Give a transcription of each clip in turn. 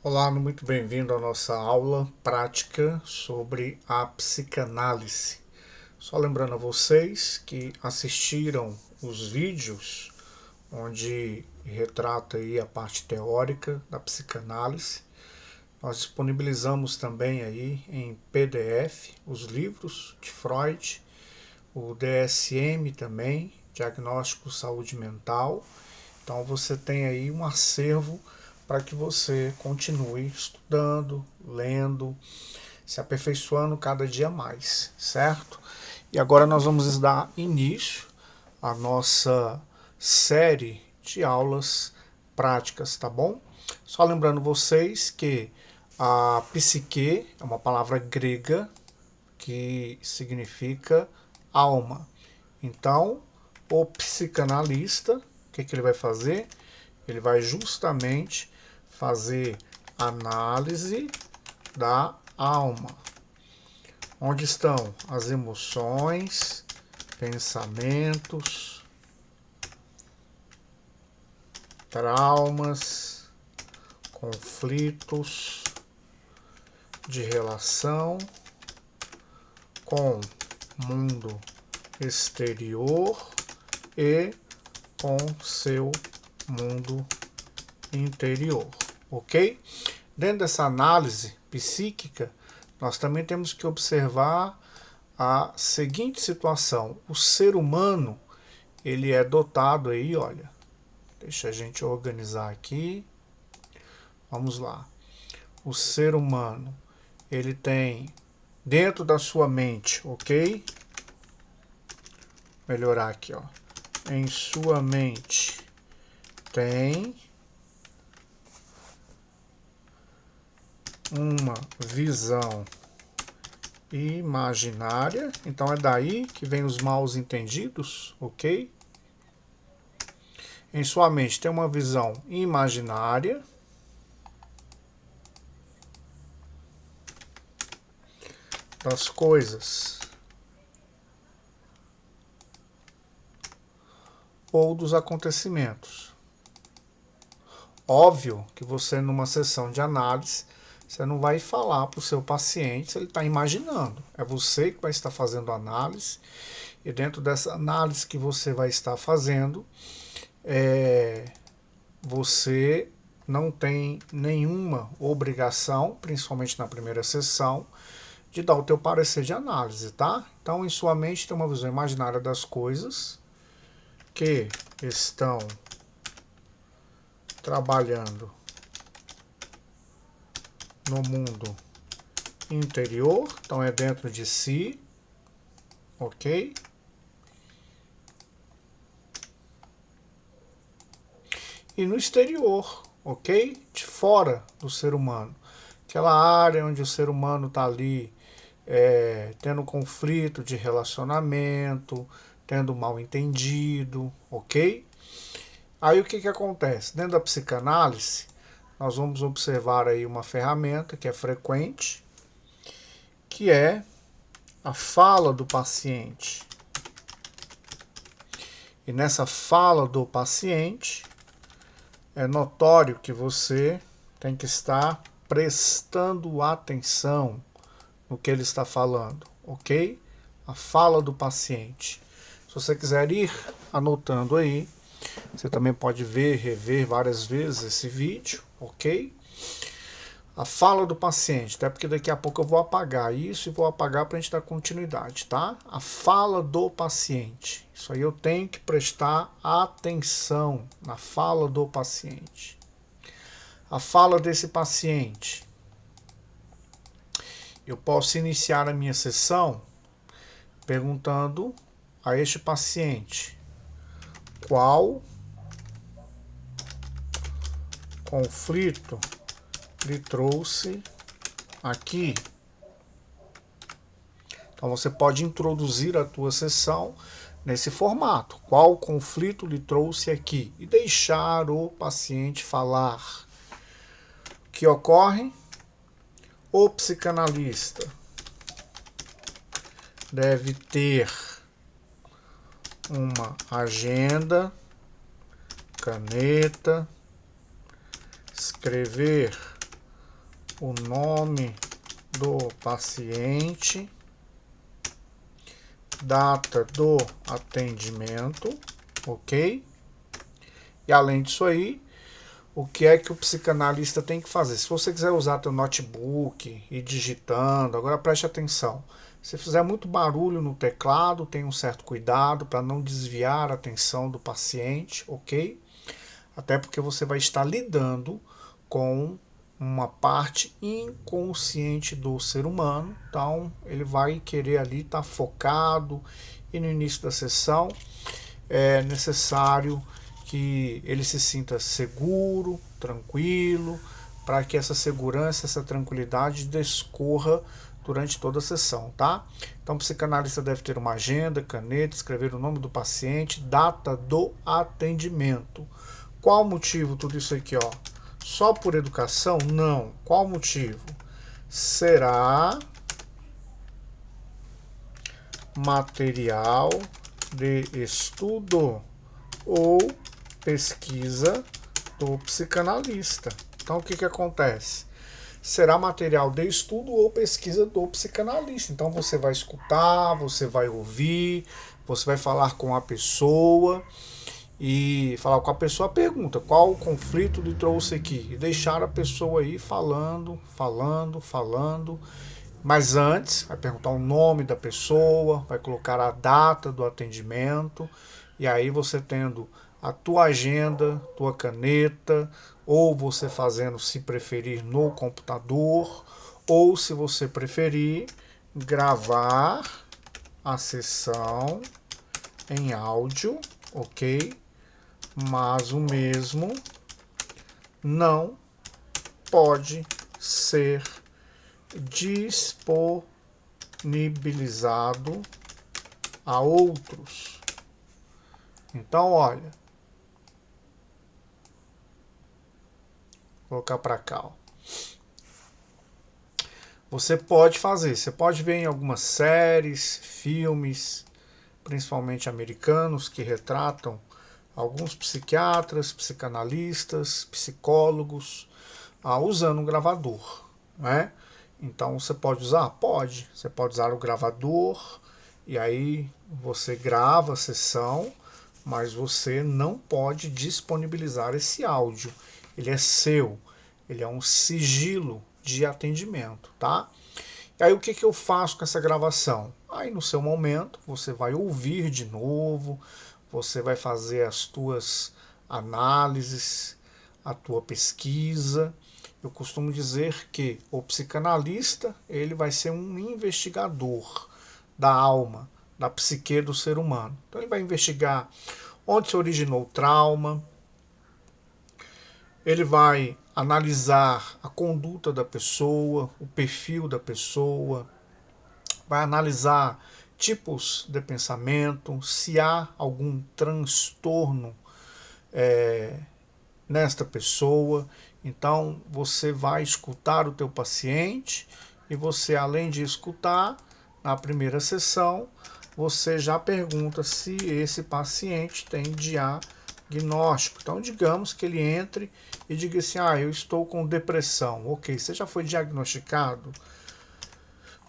Olá, muito bem-vindo à nossa aula prática sobre a psicanálise. Só lembrando a vocês que assistiram os vídeos onde retrata aí a parte teórica da psicanálise. Nós disponibilizamos também aí em PDF os livros de Freud, o DSM também, Diagnóstico Saúde Mental. Então você tem aí um acervo para que você continue estudando, lendo, se aperfeiçoando cada dia mais, certo? E agora nós vamos dar início à nossa série de aulas práticas, tá bom? Só lembrando vocês que a psique é uma palavra grega que significa alma. Então, o psicanalista, o que ele vai fazer? Ele vai justamente fazer análise da alma, onde estão as emoções, pensamentos, traumas, conflitos de relação com o mundo exterior e com seu mundo interior, ok? Dentro dessa análise psíquica, nós também temos que observar a seguinte situação: o ser humano, ele é dotado aí, olha, deixa a gente organizar aqui, vamos lá. O ser humano, ele tem dentro da sua mente, ok? Melhorar aqui, ó. Em sua mente tem uma visão imaginária, então é daí que vem os mal entendidos, ok? Em sua mente tem uma visão imaginária das coisas ou dos acontecimentos. Óbvio que você, numa sessão de análise, você não vai falar para o seu paciente se ele está imaginando. É você que vai estar fazendo a análise, e dentro dessa análise que você vai estar fazendo, você não tem nenhuma obrigação, principalmente na primeira sessão, de dar o teu parecer de análise, tá? Então, em sua mente tem uma visão imaginária das coisas que estão trabalhando no mundo interior, então é dentro de si, ok? E no exterior, ok? De fora do ser humano. Aquela área onde o ser humano está ali tendo conflito de relacionamento, tendo mal entendido, ok? Aí o que acontece? Dentro da psicanálise, nós vamos observar aí uma ferramenta que é frequente, que é a fala do paciente. E nessa fala do paciente, é notório que você tem que estar prestando atenção no que ele está falando, ok? A fala do paciente. Se você quiser ir anotando aí, você também pode ver, rever várias vezes esse vídeo, ok? A fala do paciente, até porque daqui a pouco eu vou apagar isso e vou apagar para a gente dar continuidade, tá? A fala do paciente. Isso aí eu tenho que prestar atenção na fala do paciente. A fala desse paciente. Eu posso iniciar a minha sessão perguntando a este paciente qual conflito lhe trouxe aqui. Então você pode introduzir a tua sessão nesse formato. Qual conflito lhe trouxe aqui? E deixar o paciente falar. O que ocorre? O psicanalista deve ter uma agenda, caneta, escrever o nome do paciente, data do atendimento, ok? E além disso aí, o que é que o psicanalista tem que fazer? Se você quiser usar teu notebook e digitando, agora preste atenção. Se fizer muito barulho no teclado, tenha um certo cuidado para não desviar a atenção do paciente, ok? Até porque você vai estar lidando com uma parte inconsciente do ser humano, então ele vai querer ali estar focado, e no início da sessão é necessário que ele se sinta seguro, tranquilo, para que essa segurança, essa tranquilidade descorra durante toda a sessão, tá? Então o psicanalista deve ter uma agenda, caneta, escrever o nome do paciente, data do atendimento. Qual o motivo tudo isso aqui, ó? Só por educação? Não. Qual o motivo? Será material de estudo ou pesquisa do psicanalista. Então, o que acontece? Será material de estudo ou pesquisa do psicanalista. Então, você vai escutar, você vai ouvir, você vai falar com a pessoa e falar com a pessoa, pergunta qual o conflito lhe trouxe aqui e deixar a pessoa aí falando, mas antes vai perguntar o nome da pessoa, vai colocar a data do atendimento e aí você tendo a tua agenda, tua caneta, ou você fazendo, se preferir, no computador, ou se você preferir, gravar a sessão em áudio, ok? Mas o mesmo não pode ser disponibilizado a outros. Então, olha, vou colocar para cá. Ó. Você pode fazer, você pode ver em algumas séries, filmes, principalmente americanos, que retratam alguns psiquiatras, psicanalistas, psicólogos, usando um gravador, né? Então você pode usar? Pode. Você pode usar o gravador e aí você grava a sessão, mas você não pode disponibilizar esse áudio. Ele é seu, ele é um sigilo de atendimento, tá? E aí o que eu faço com essa gravação? Aí no seu momento você vai ouvir de novo, você vai fazer as tuas análises, a tua pesquisa. Eu costumo dizer que o psicanalista ele vai ser um investigador da alma, da psique do ser humano. Então ele vai investigar onde se originou o trauma, ele vai analisar a conduta da pessoa, o perfil da pessoa, vai analisar tipos de pensamento, se há algum transtorno nesta pessoa. Então você vai escutar o teu paciente e você, além de escutar, na primeira sessão, você já pergunta se esse paciente tem diagnóstico. Então digamos que ele entre e diga assim, eu estou com depressão. Ok, você já foi diagnosticado?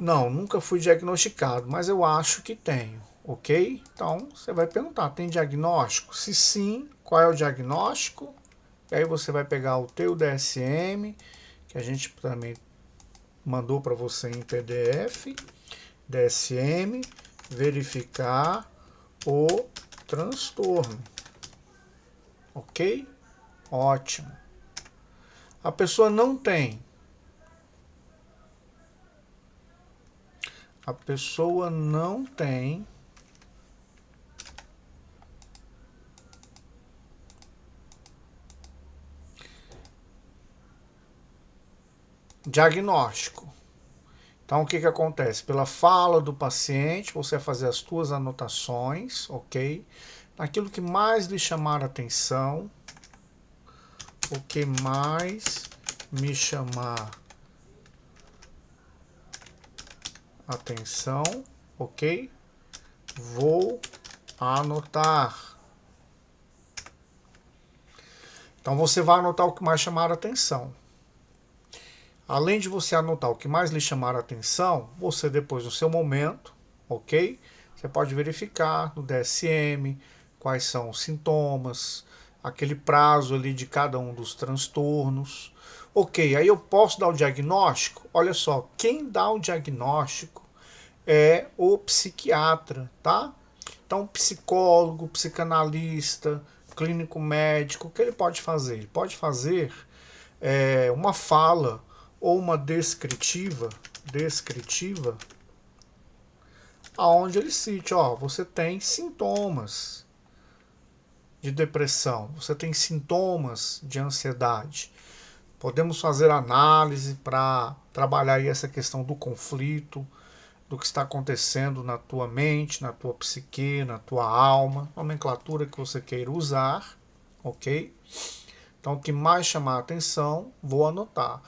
Não, nunca fui diagnosticado, mas eu acho que tenho, ok? Então você vai perguntar, tem diagnóstico? Se sim, qual é o diagnóstico? E aí você vai pegar o teu DSM, que a gente também mandou para você em PDF, DSM, verificar o transtorno, ok? Ótimo. A pessoa não tem. A pessoa não tem diagnóstico. Então, o que acontece? Pela fala do paciente, você vai fazer as suas anotações, ok? Naquilo que mais lhe chamar a atenção, o que mais me chamar atenção, ok? Vou anotar. Então, você vai anotar o que mais chamar a atenção. Além de você anotar o que mais lhe chamar a atenção, você depois no seu momento, ok? Você pode verificar no DSM quais são os sintomas, aquele prazo ali de cada um dos transtornos. Ok, aí eu posso dar o diagnóstico? Olha só, quem dá o diagnóstico é o psiquiatra, tá? Então, psicólogo, psicanalista, clínico médico, o que ele pode fazer? Ele pode fazer uma fala ou uma descritiva, aonde ele cite, ó, você tem sintomas de depressão, você tem sintomas de ansiedade. Podemos fazer análise para trabalhar aí essa questão do conflito, do que está acontecendo na tua mente, na tua psique, na tua alma, nomenclatura que você queira usar, ok? Então, o que mais chamar a atenção, vou anotar.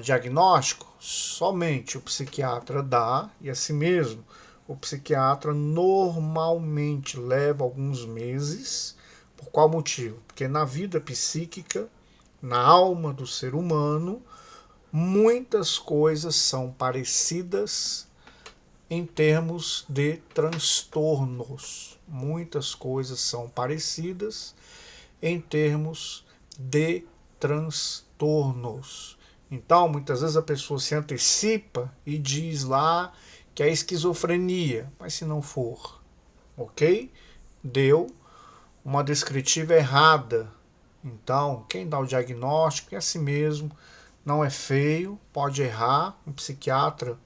Diagnóstico, somente o psiquiatra dá, e assim mesmo, o psiquiatra normalmente leva alguns meses. Por qual motivo? Porque na vida psíquica, na alma do ser humano, muitas coisas são parecidas em termos de transtornos. Muitas coisas são parecidas em termos de transtornos. Então, muitas vezes a pessoa se antecipa e diz lá que é esquizofrenia, mas se não for, ok? Deu uma descritiva errada. Então, quem dá o diagnóstico é assim mesmo, não é feio, pode errar, um psiquiatra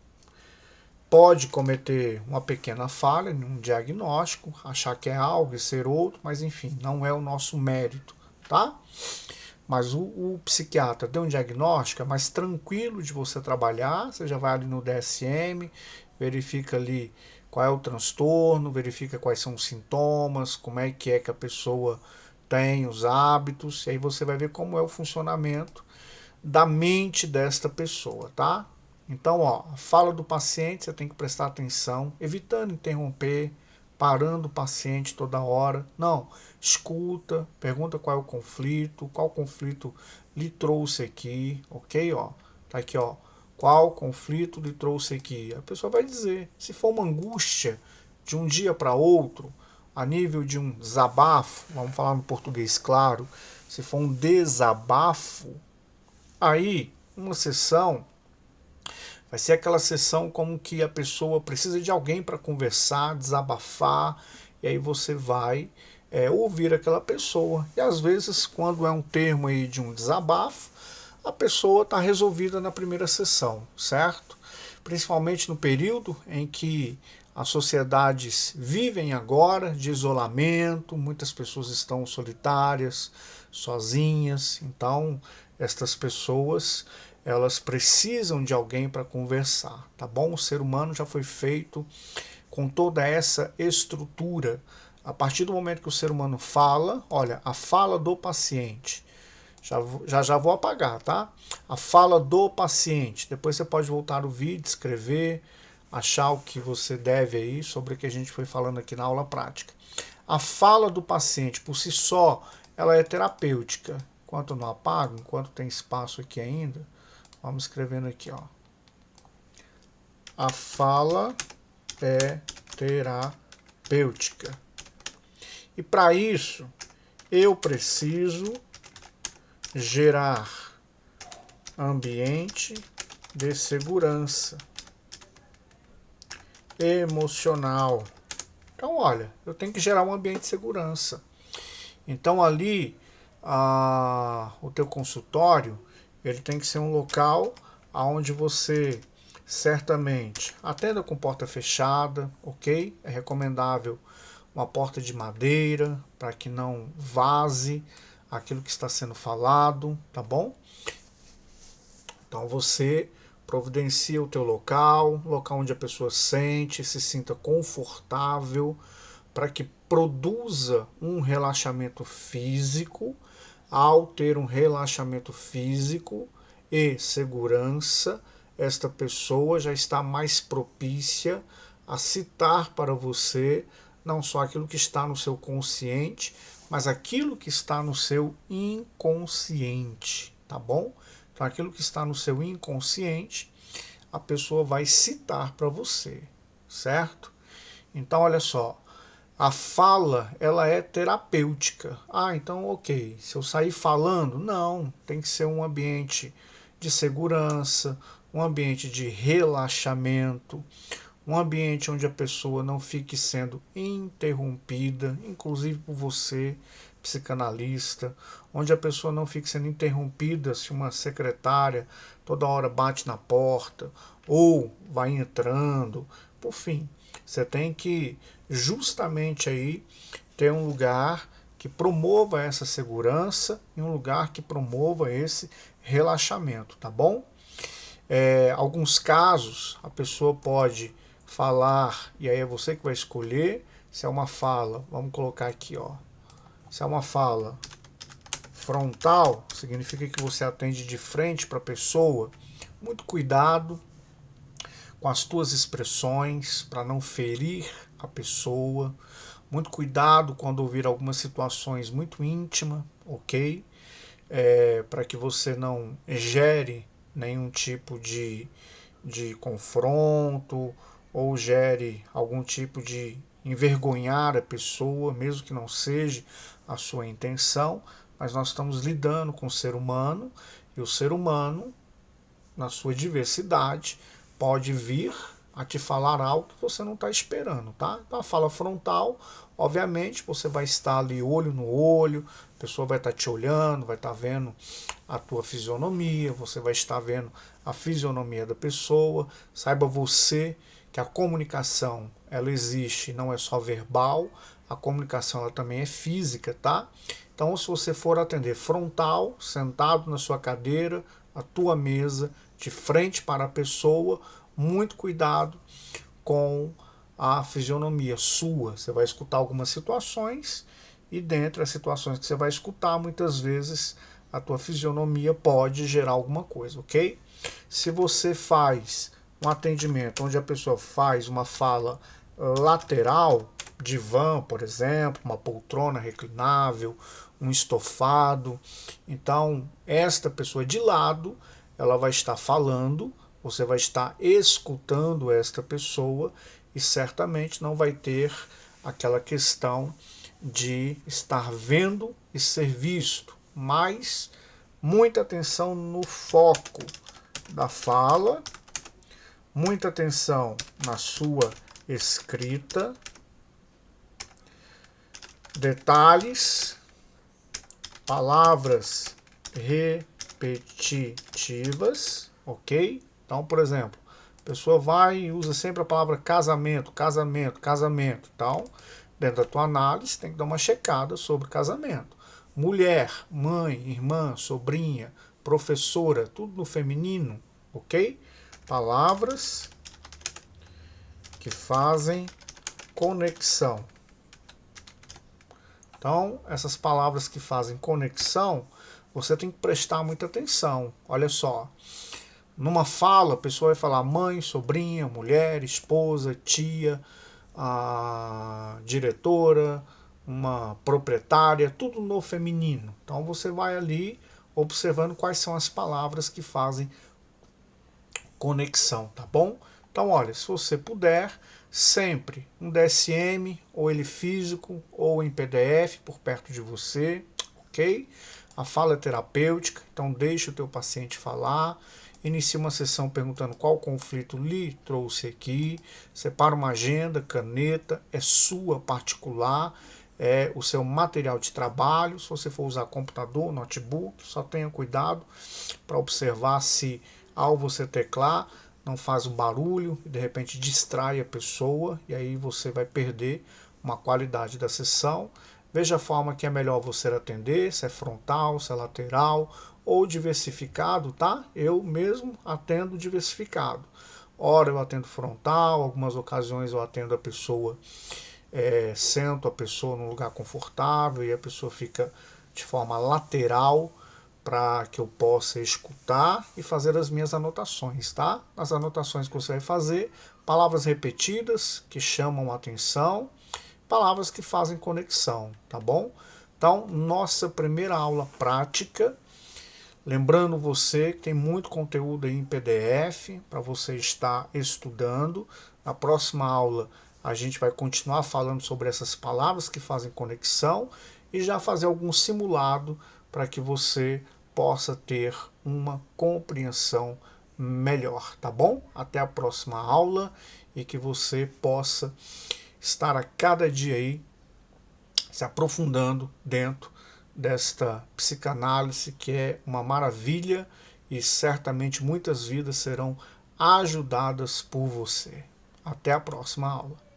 pode cometer uma pequena falha num diagnóstico, achar que é algo e ser outro, mas enfim, não é o nosso mérito, tá? Mas o psiquiatra deu um diagnóstico, é mais tranquilo de você trabalhar, você já vai ali no DSM, verifica ali qual é o transtorno, verifica quais são os sintomas, como é que a pessoa tem os hábitos, e aí você vai ver como é o funcionamento da mente desta pessoa, tá? Então, ó, a fala do paciente você tem que prestar atenção, evitando interromper, parando o paciente toda hora. Não, escuta, pergunta qual é o conflito, qual conflito lhe trouxe aqui, ok? Ó, tá aqui, ó. Qual conflito lhe trouxe aqui? A pessoa vai dizer. Se for uma angústia de um dia para outro, a nível de um desabafo, vamos falar no português claro, se for um desabafo, aí uma sessão vai ser aquela sessão como que a pessoa precisa de alguém para conversar, desabafar, e aí você vai ouvir aquela pessoa. E às vezes, quando é um termo aí de um desabafo, a pessoa está resolvida na primeira sessão, certo? Principalmente no período em que as sociedades vivem agora de isolamento, muitas pessoas estão solitárias, sozinhas, então estas pessoas elas precisam de alguém para conversar, tá bom? O ser humano já foi feito com toda essa estrutura. A partir do momento que o ser humano fala, olha, a fala do paciente, já vou apagar, tá? A fala do paciente, depois você pode voltar o vídeo, escrever, achar o que você deve aí sobre o que a gente foi falando aqui na aula prática. A fala do paciente, por si só, ela é terapêutica. Enquanto eu não apago, enquanto tem espaço aqui ainda, vamos escrevendo aqui, ó. A fala é terapêutica. E para isso, eu preciso gerar ambiente de segurança emocional. Então, olha, eu tenho que gerar um ambiente de segurança. Então, ali, o teu consultório, ele tem que ser um local onde você certamente atenda com porta fechada, ok? É recomendável uma porta de madeira para que não vaze aquilo que está sendo falado, tá bom? Então você providencia o teu local, local onde a pessoa se sinta confortável, para que produza um relaxamento físico. Ao ter um relaxamento físico e segurança, esta pessoa já está mais propícia a citar para você não só aquilo que está no seu consciente, mas aquilo que está no seu inconsciente, tá bom? Então, aquilo que está no seu inconsciente, a pessoa vai citar para você, certo? Então, olha só, a fala, ela é terapêutica. Ah, então, ok, se eu sair falando, não, tem que ser um ambiente de segurança, um ambiente de relaxamento, um ambiente onde a pessoa não fique sendo interrompida, inclusive por você, psicanalista, onde a pessoa não fique sendo interrompida se uma secretária toda hora bate na porta ou vai entrando. Por fim, você tem que justamente aí ter um lugar que promova essa segurança e um lugar que promova esse relaxamento, tá bom? Alguns casos a pessoa pode falar, e aí é você que vai escolher se é uma fala, vamos colocar aqui, ó. Se é uma fala frontal, significa que você atende de frente para a pessoa. Muito cuidado com as tuas expressões para não ferir a pessoa. Muito cuidado quando ouvir algumas situações muito íntimas, ok? Para que você não gere nenhum tipo de confronto ou gere algum tipo de envergonhar a pessoa, mesmo que não seja a sua intenção, mas nós estamos lidando com o ser humano e o ser humano, na sua diversidade, pode vir a te falar algo que você não está esperando, tá? Então a fala frontal, obviamente, você vai estar ali olho no olho, a pessoa vai estar te olhando, vai estar vendo a tua fisionomia, você vai estar vendo a fisionomia da pessoa. Saiba você que a comunicação, ela existe, não é só verbal, a comunicação ela também é física, tá? Então, se você for atender frontal, sentado na sua cadeira, a tua mesa, de frente para a pessoa, muito cuidado com a fisionomia sua. Você vai escutar algumas situações e dentre as situações que você vai escutar, muitas vezes a tua fisionomia pode gerar alguma coisa, ok? Se você faz um atendimento onde a pessoa faz uma fala lateral, divã, por exemplo, uma poltrona reclinável, um estofado, então esta pessoa de lado, ela vai estar falando, você vai estar escutando esta pessoa e certamente não vai ter aquela questão de estar vendo e ser visto, mas muita atenção no foco da fala, muita atenção na sua escrita, detalhes, palavras repetitivas, ok? Então, por exemplo, a pessoa vai e usa sempre a palavra casamento, casamento, casamento. Então, dentro da tua análise, tem que dar uma checada sobre casamento. Mulher, mãe, irmã, sobrinha, professora, tudo no feminino, ok? Palavras que fazem conexão. Então, essas palavras que fazem conexão, você tem que prestar muita atenção. Olha só, numa fala, a pessoa vai falar mãe, sobrinha, mulher, esposa, tia, a diretora, uma proprietária, tudo no feminino. Então você vai ali observando quais são as palavras que fazem conexão, tá bom? Então, olha, se você puder, sempre um DSM, ou ele físico, ou em PDF, por perto de você, ok? A fala é terapêutica, então deixe o teu paciente falar, inicie uma sessão perguntando qual conflito lhe trouxe aqui, separa uma agenda, caneta, é sua particular, é o seu material de trabalho, se você for usar computador, notebook, só tenha cuidado para observar se ao você teclar não faz um barulho e de repente distrai a pessoa e aí você vai perder uma qualidade da sessão. Veja a forma que é melhor você atender, se é frontal, se é lateral ou diversificado, tá? Eu mesmo atendo diversificado. Ora eu atendo frontal, algumas ocasiões eu atendo a pessoa, sento a pessoa num lugar confortável e a pessoa fica de forma lateral para que eu possa escutar e fazer as minhas anotações, tá? As anotações que você vai fazer, palavras repetidas que chamam a atenção, palavras que fazem conexão, tá bom? Então, nossa primeira aula prática Lembrando você que tem muito conteúdo aí em PDF para você estar estudando. Na próxima aula a gente vai continuar falando sobre essas palavras que fazem conexão e já fazer algum simulado para que você possa ter uma compreensão melhor, tá bom? Até a próxima aula e que você possa estar a cada dia aí se aprofundando dentro desta psicanálise que é uma maravilha e certamente muitas vidas serão ajudadas por você. Até a próxima aula.